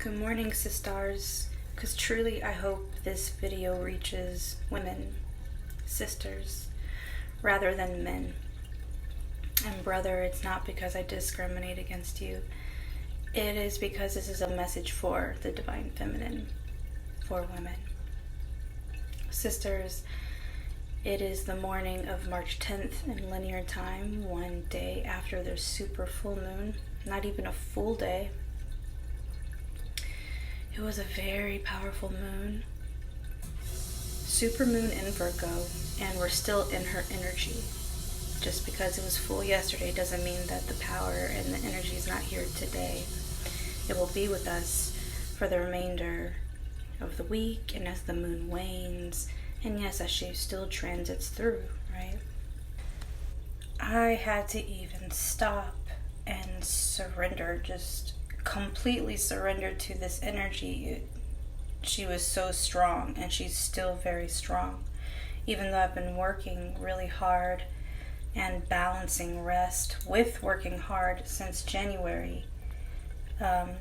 Good morning, Sistars, because truly I hope this video reaches women, sisters, rather than men. And brother, it's not because I discriminate against you. It is because this is a message for the divine feminine, for women. Sisters, it is the morning of March 10th in linear time, one day after the super full moon, not even a full day. It was a very powerful moon, super moon in Virgo, and we're still in her energy. Just because it was full yesterday doesn't mean that the power and the energy is not here today. It will be with us for the remainder of the week and as the moon wanes, and yes, as she still transits through, right? I had to even stop and surrender, just completely surrendered to this energy. She was so strong, and she's still very strong. Even though I've been working really hard and balancing rest with working hard since January, I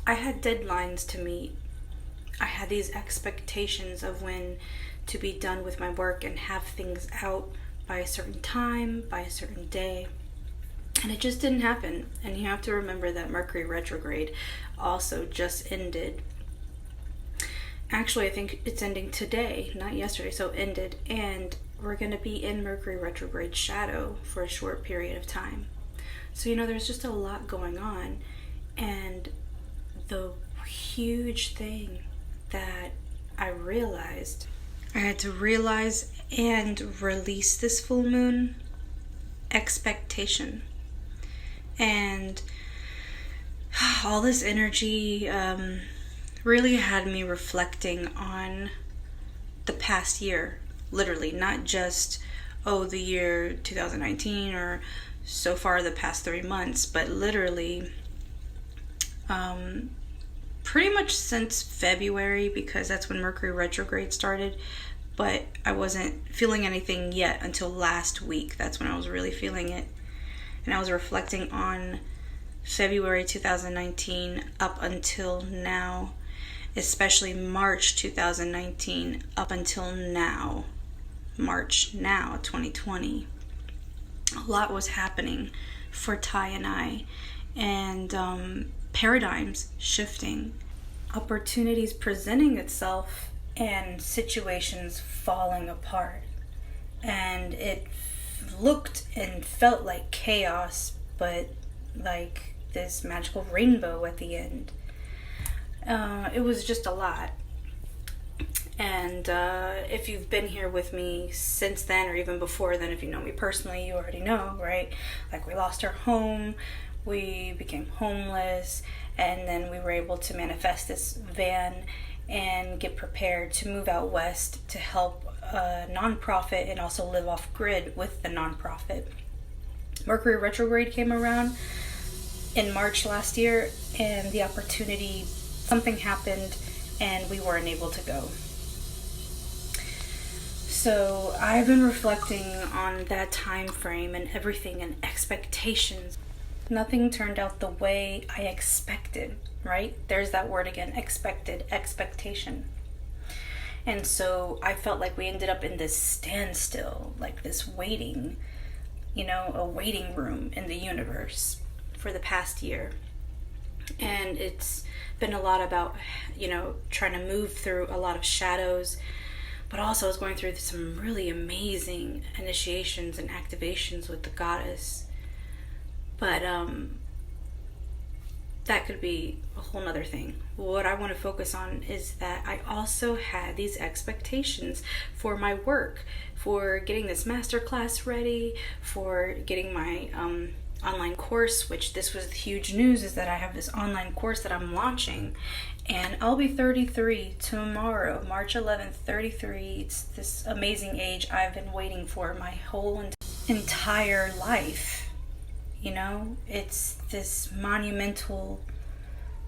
had deadlines to meet. I had these expectations of when to be done with my work and have things out by a certain time, by a certain day. And it just didn't happen. And you have to remember that Mercury retrograde also just ended. Actually, I think it's ending today, not yesterday, so ended. And we're going to be in Mercury retrograde shadow for a short period of time. So, there's just a lot going on. And the huge thing that I realized, I had to realize and release this full moon, expectation. And all this energy really had me reflecting on the past year, literally, not just, the year 2019 or so far the past 3 months, but literally pretty much since February, because that's when Mercury retrograde started. But I wasn't feeling anything yet until last week. That's when I was really feeling it. And I was reflecting on February 2019 up until now, especially March 2019 up until now, March now, 2020. A lot was happening for Ty and I, and paradigms shifting, opportunities presenting itself, and situations falling apart. And it looked and felt like chaos, but like this magical rainbow at the end. It was just a lot. And if you've been here with me since then, or even before then, if you know me personally, you already know, right? Like, we lost our home, we became homeless, and then we were able to manifest this van and get prepared to move out west to help a nonprofit and also live off grid with the nonprofit. Mercury retrograde came around in March last year, and the opportunity, something happened, and we weren't able to go. So I've been reflecting on that time frame and everything and expectations. Nothing turned out the way I expected, right? There's that word again, expected, expectation. And so I felt like we ended up in this standstill, like this waiting, a waiting room in the universe for the past year. And it's been a lot about, trying to move through a lot of shadows, but also I was going through some really amazing initiations and activations with the goddess. But that could be a whole nother thing. What I want to focus on is that I also had these expectations for my work, for getting this masterclass ready, for getting my online course, which this was the huge news, is that I have this online course that I'm launching. And I'll be 33 tomorrow, March 11th, 33. It's this amazing age I've been waiting for my whole entire life. It's this monumental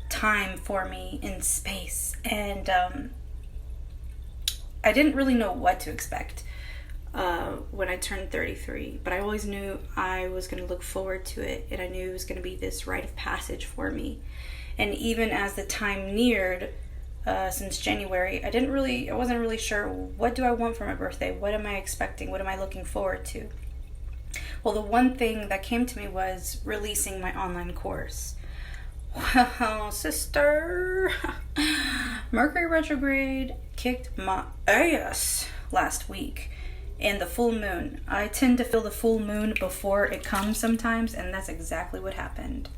time for me in space. And I didn't really know what to expect when I turned 33, but I always knew I was going to look forward to it, and I knew it was going to be this rite of passage for me. And even as the time neared, since January, I wasn't really sure, what do I want for my birthday? What am I expecting? What am I looking forward to? Well, the one thing that came to me was releasing my online course. Well, sister, Mercury retrograde kicked my ass last week. And the full moon, I tend to feel the full moon before it comes sometimes, and that's exactly what happened.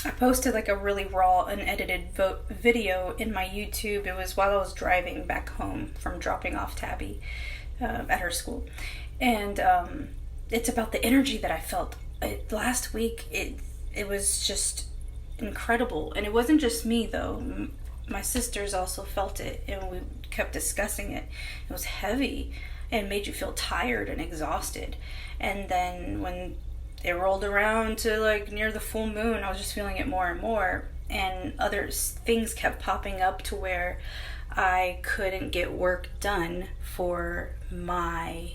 I posted like a really raw, unedited video in my YouTube. It was while I was driving back home from dropping off Tabby at her school. And it's about the energy that I felt. Last week, it was just incredible. And it wasn't just me, though. My sisters also felt it, and we kept discussing it. It was heavy and made you feel tired and exhausted. And then when it rolled around to like near the full moon, I was just feeling it more and more, and other things kept popping up to where I couldn't get work done for my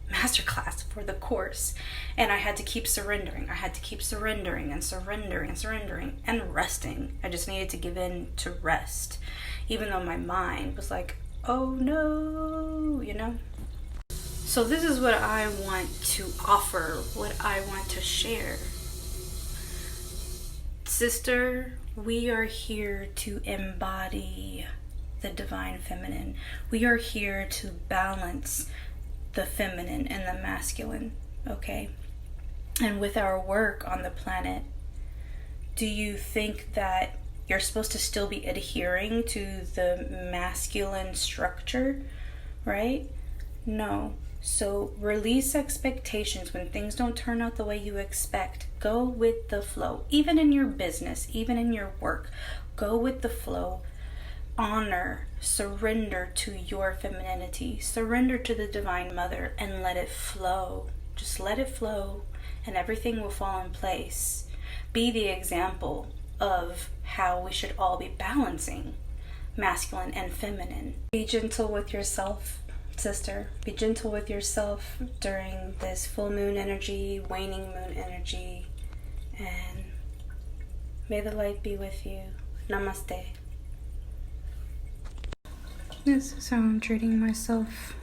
masterclass, for the course, and I had to keep surrendering. I had to keep surrendering and surrendering and surrendering and resting. I just needed to give in to rest, even though my mind was like, oh no, you know? So this is what I want to offer, what I want to share. Sister, we are here to embody the divine feminine. We are here to balance the feminine and the masculine, okay? And with our work on the planet, do you think that you're supposed to still be adhering to the masculine structure, right? No. So release expectations when things don't turn out the way you expect. Go with the flow. Even in your business, even in your work, go with the flow. Honor, surrender to your femininity. Surrender to the Divine Mother and let it flow. Just let it flow and everything will fall in place. Be the example of how we should all be balancing masculine and feminine. Be gentle with yourself. Sister, be gentle with yourself during this full moon energy, waning moon energy, and may the light be with you. Namaste. This is how I'm treating myself.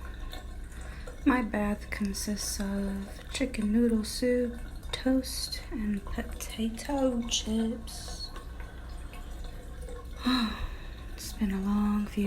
My bath consists of chicken noodle soup, toast, and potato chips. It's been a long few